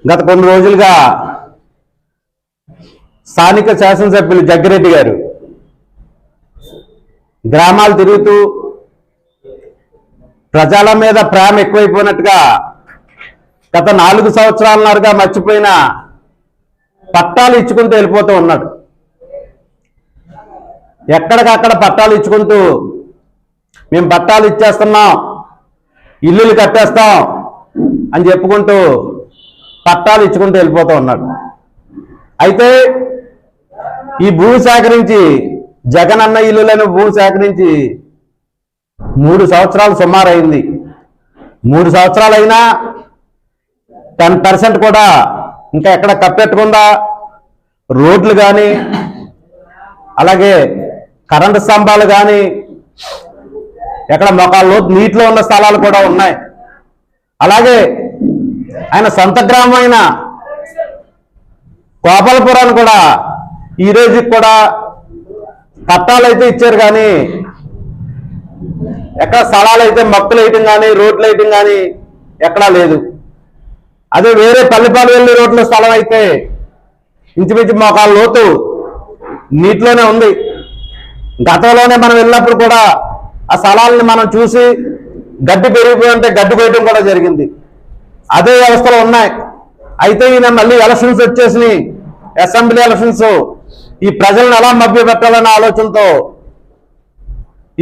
గత కొన్ని రోజులుగా స్థానిక శాసనసభ్యులు జగ్గిరెడ్డి గారు గ్రామాలు తిరుగుతూ ప్రజల మీద ప్రేమ ఎక్కువైపోయినట్టుగా గత 4 సంవత్సరాలన్నరగా మర్చిపోయిన పట్టాలు ఇచ్చుకుంటూ వెళ్ళిపోతూ ఉన్నాడు. ఎక్కడికక్కడ పట్టాలు ఇచ్చుకుంటూ మేము పట్టాలు ఇచ్చేస్తున్నాం, ఇల్లులు కట్టేస్తాం అని చెప్పుకుంటూ పట్టాలు ఇచ్చుకుంటూ వెళ్ళిపోతూ ఉన్నాడు. అయితే ఈ భూమి సేకరించి జగన్ అన్న ఇల్లులను భూమి సేకరించి 3 సంవత్సరాలు సుమారు అయింది. 3 సంవత్సరాలైనా 10% కూడా ఇంకా ఎక్కడ కప్పెట్టకుండా రోడ్లు కానీ అలాగే కరెంటు స్తంభాలు కానీ ఎక్కడ మొక్కలు నీటిలో ఉన్న స్థలాలు కూడా ఉన్నాయి. అలాగే ఆయన సొంత గ్రామమైన గోపాలపురాన్ని కూడా ఈ రోజుకి కూడా పట్టాలు అయితే ఇచ్చారు, కానీ ఎక్కడ స్థలాలు అయితే మొక్కలు వేయటం కానీ రోడ్లు వేయటం కానీ ఎక్కడా లేదు. అదే వేరే పల్లెపాలు వెళ్ళి రోడ్ల స్థలం అయితే ఇంచుమించు మోకాల లోతు నీటిలోనే ఉంది. గతంలోనే మనం వెళ్ళినప్పుడు కూడా ఆ స్థలాలని మనం చూసి గడ్డి పెరిగిపోయింటే గడ్డి కోయటం కూడా జరిగింది. అదే వ్యవస్థలు ఉన్నాయి. అయితే ఈయన మళ్ళీ ఎలక్షన్స్ వచ్చేసినాయి, అసెంబ్లీ ఎలక్షన్స్. ఈ ప్రజలను ఎలా మభ్యపెట్టాలనే ఆలోచనతో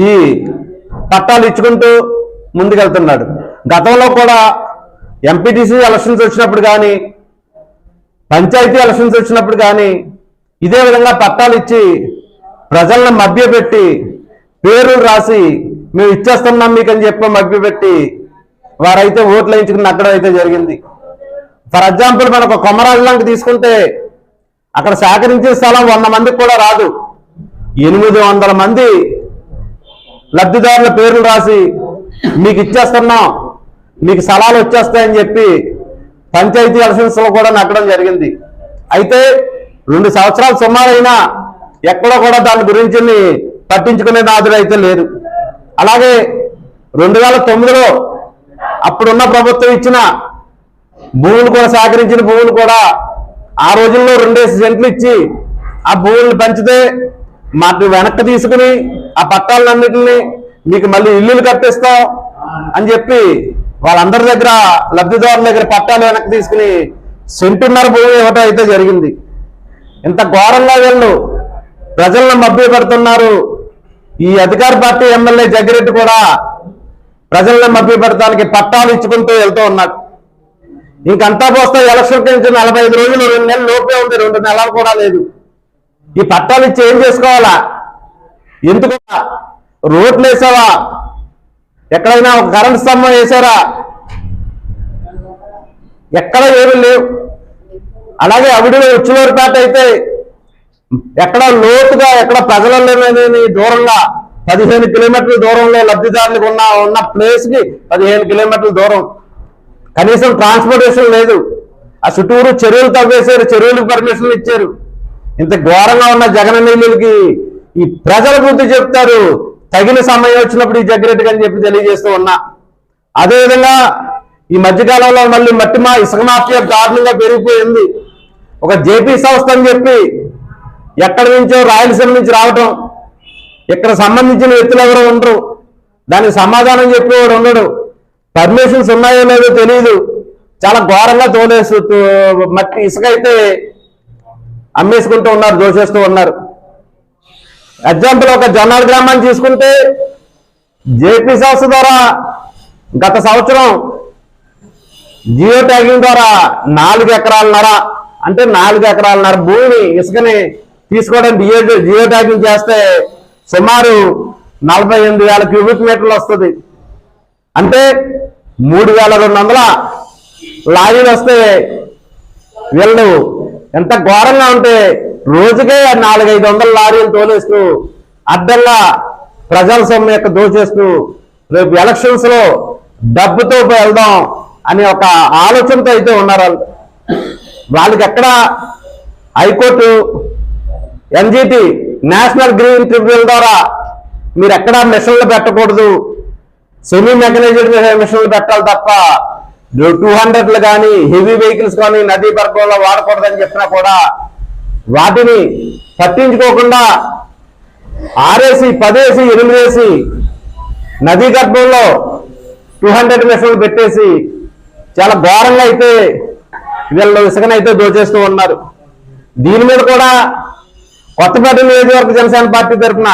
ఈ పట్టాలు ఇచ్చుకుంటూ ముందుకెళ్తున్నాడు. గతంలో కూడా ఎంపీటీసీ ఎలక్షన్స్ వచ్చినప్పుడు కానీ పంచాయతీ ఎలక్షన్స్ వచ్చినప్పుడు కానీ ఇదే విధంగా పట్టాలు ఇచ్చి ప్రజలను మభ్యపెట్టి పేర్లు రాసి మేము ఇచ్చేస్తున్నాం మీకు అని చెప్పి మభ్యపెట్టి వారైతే ఓట్లు వేయించుకుని నగ్గడం అయితే జరిగింది. ఫర్ ఎగ్జాంపుల్ మనకు కొమరాజులంక తీసుకుంటే అక్కడ సేకరించే స్థలం 100 మందికి కూడా రాదు. 800 మంది లబ్ధిదారుల పేర్లు రాసి మీకు ఇచ్చేస్తున్నాం, మీకు స్థలాలు వచ్చేస్తాయని చెప్పి పంచాయతీ ఎలక్షన్స్లో కూడా నగ్గడం జరిగింది. అయితే 2 సంవత్సరాలు సుమారైనా ఎక్కడో కూడా దాని గురించి పట్టించుకునే నాదులు అయితే లేరు. అలాగే 2009లో అప్పుడున్న ప్రభుత్వం ఇచ్చిన భూములు కూడా సేకరించిన భూములు కూడా ఆ రోజుల్లో 2 సెంట్లు ఇచ్చి ఆ భూములను పంచితే మాకు వెనక్కి తీసుకుని ఆ పట్టాలన్నింటినీ మీకు మళ్ళీ ఇల్లులు కట్టిస్తాం అని చెప్పి వాళ్ళందరి దగ్గర లబ్ధిదారుల దగ్గర పట్టాలు వెనక్కి తీసుకుని 1.5 సెంటు భూమి ఇవ్వటం అయితే జరిగింది. ఇంత ఘోరంగా వీళ్ళు ప్రజలను మభ్యపెడుతున్నారు. ఈ అధికార పార్టీ ఎమ్మెల్యే జగ్గిరెడ్డి కూడా ప్రజలను మభ్యపెడతానికి పట్టాలు ఇచ్చుకుంటూ వెళ్తూ ఉన్నాడు. ఇంకంతా పోస్తే ఎలక్షన్ నుంచి 45 రోజులు 2 నెలలు లోపే ఉంది, 2 నెలలు కూడా లేదు. ఈ పట్టాలు ఇచ్చి ఏం చేసుకోవాలా? ఎందుకు రోడ్లు వేసావా? ఎక్కడైనా ఒక కరెంట్ స్తంభం వేసారా? ఎక్కడ ఏమీ లేవు. అలాగే అవిడిలో ఉచ్చులూరుపేట అయితే ఎక్కడ లోతుగా ఎక్కడ ప్రజలని దూరంగా 15 కిలోమీటర్ల దూరంలో లబ్ధిదారులకు ఉన్న ప్లేస్ కి 15 కిలోమీటర్ల దూరం కనీసం ట్రాన్స్పోర్టేషన్ లేదు. ఆ చుట్టూరు చెరువులు తవ్వేశారు, చెరువులకు పర్మిషన్లు ఇచ్చారు. ఇంత ఘోరంగా ఉన్న జగన్ నీళ్ళకి ఈ ప్రజల బుద్ధి చెప్తారు తగిన సమయం వచ్చినప్పుడు ఈ జగ్గిరెడ్డి అని చెప్పి తెలియజేస్తూ ఉన్నా. అదేవిధంగా ఈ మధ్యకాలంలో మళ్ళీ ఇసుక మాఫియా దారుణంగా పెరిగిపోయింది. ఒక జేపీ సంస్థ అని చెప్పి ఎక్కడి నుంచో రాయలసీమ నుంచి రావటం, ఇక్కడ సంబంధించిన వ్యక్తులు ఎవరు ఉండరు, దానికి సమాధానం చెప్పేవాడు ఉండడు, పర్మిషన్స్ ఉన్నాయో లేదో తెలియదు. చాలా ఘోరంగా మట్టి ఇసుక అయితే అమ్మేసుకుంటూ ఉన్నారు, దోచేస్తూ ఉన్నారు. ఎగ్జాంపుల్ ఒక జొన్నాల గ్రామాన్ని తీసుకుంటే జేపీ సంస్థ ద్వారా గత సంవత్సరం జియో ట్యాగింగ్ ద్వారా 4 ఎకరాలన్నర అంటే 4 ఎకరాలన్నర భూమిని ఇసుకని తీసుకోవడానికి జియో ట్యాగింగ్ చేస్తే సుమారు 48,000 క్యూబిక్ మీటర్లు వస్తుంది. అంటే 3,200 లారీలు వస్తే వీళ్ళు ఎంత ఘోరంగా ఉంటే రోజుకే 400-500 లారీలు తోలేస్తూ అడ్డంగా ప్రజల సొమ్ము యొక్క దోచేస్తూ రేపు ఎలక్షన్స్ లో డబ్బుతో వెళ్దాం అని ఒక ఆలోచనతో అయితే ఉన్నారు. వాళ్ళకి ఎక్కడ high court NGT national green tribunal ద్వారా మీరు ఎక్కడా మిషన్లు పెట్టకూడదు, సెమీ మెకనైజ్డ్ మిషన్లు పెట్టాలి తప్ప 200లు కానీ హెవీ వెహికల్స్ కానీ నదీ మార్గంలో వాడకూడదని చెప్పినా కూడా వాటిని పట్టించుకోకుండా 6 వేసి 10 వేసి 8 వేసి నదీ గర్భంలో 200 మిషన్లు పెట్టేసి చాలా ఘోరంగా అయితే వీళ్ళు ఇసుకనైతే దోచేస్తూ ఉన్నారు. దీని మీద కూడా కొత్తపేట నియోజకవర్గ జనసేన పార్టీ తరఫున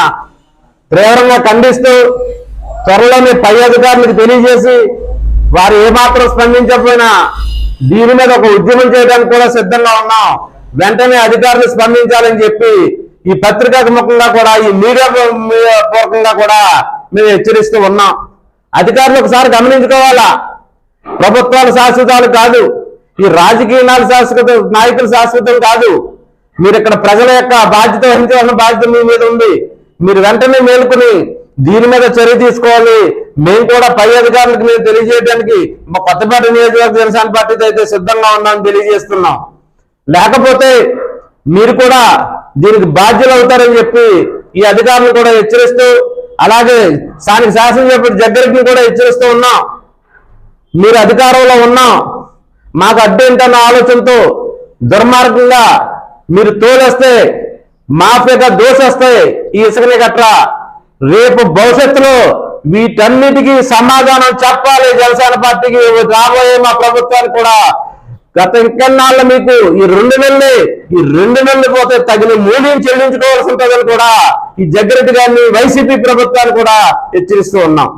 తీవ్రంగా ఖండిస్తూ త్వరలోనే పై అధికారులకు తెలియజేసి వారు ఏమాత్రం స్పందించకపోయినా దీని మీద ఒక ఉద్యమం చేయడానికి కూడా సిద్ధంగా ఉన్నాం. వెంటనే అధికారులు స్పందించాలని చెప్పి ఈ పత్రికా ముఖంగా కూడా ఈ మీడియా పూర్వకంగా కూడా మేము హెచ్చరిస్తూ ఉన్నాం. అధికారులు ఒకసారి గమనించుకోవాలా, ప్రభుత్వాలు శాశ్వతాలు కాదు, ఈ రాజకీయ నాయకులు శాశ్వతం కాదు. మీరు ఇక్కడ ప్రజల యొక్క బాధ్యత వహించాల్సిన బాధ్యత మీ మీద ఉంది. మీరు వెంటనే మేలుకుని దీని మీద చర్య తీసుకోవాలి. మేము కూడా పై అధికారులకు మేము తెలియజేయడానికి మా కొత్తపేట నియోజకవర్గ జనసేన పార్టీతో అయితే సిద్ధంగా ఉన్నామని తెలియజేస్తున్నాం. లేకపోతే మీరు కూడా దీనికి బాధ్యులు అవుతారని చెప్పి ఈ అధికారులు కూడా హెచ్చరిస్తూ, అలాగే స్థానిక శాసనసభ్యుడి దగ్గరికి కూడా హెచ్చరిస్తూ ఉన్నాం. మీరు అధికారంలో ఉన్నాం, మాకు అడ్డేంటన్న ఆలోచనతో దుర్మార్గంగా మీరు తోలేస్తే మాఫియాగా దోషేస్తే ఈ ఇసుకని గట్రా రేపు భవిష్యత్తులో వీటన్నిటికీ సమాధానం చెప్పాలి. జనసేన పార్టీకి రాబోయే మా ప్రభుత్వానికి కూడా గత ఇంకెన్నాళ్ళు మీకు ఈ 2 నెలలు పోతే తగిన మూల్యం చెల్లించుకోవాల్సి ఉంటుందని కూడా ఈ జగ్గిరెడ్డి గారిని వైసీపీ ప్రభుత్వాన్ని కూడా హెచ్చరిస్తూ ఉన్నాం.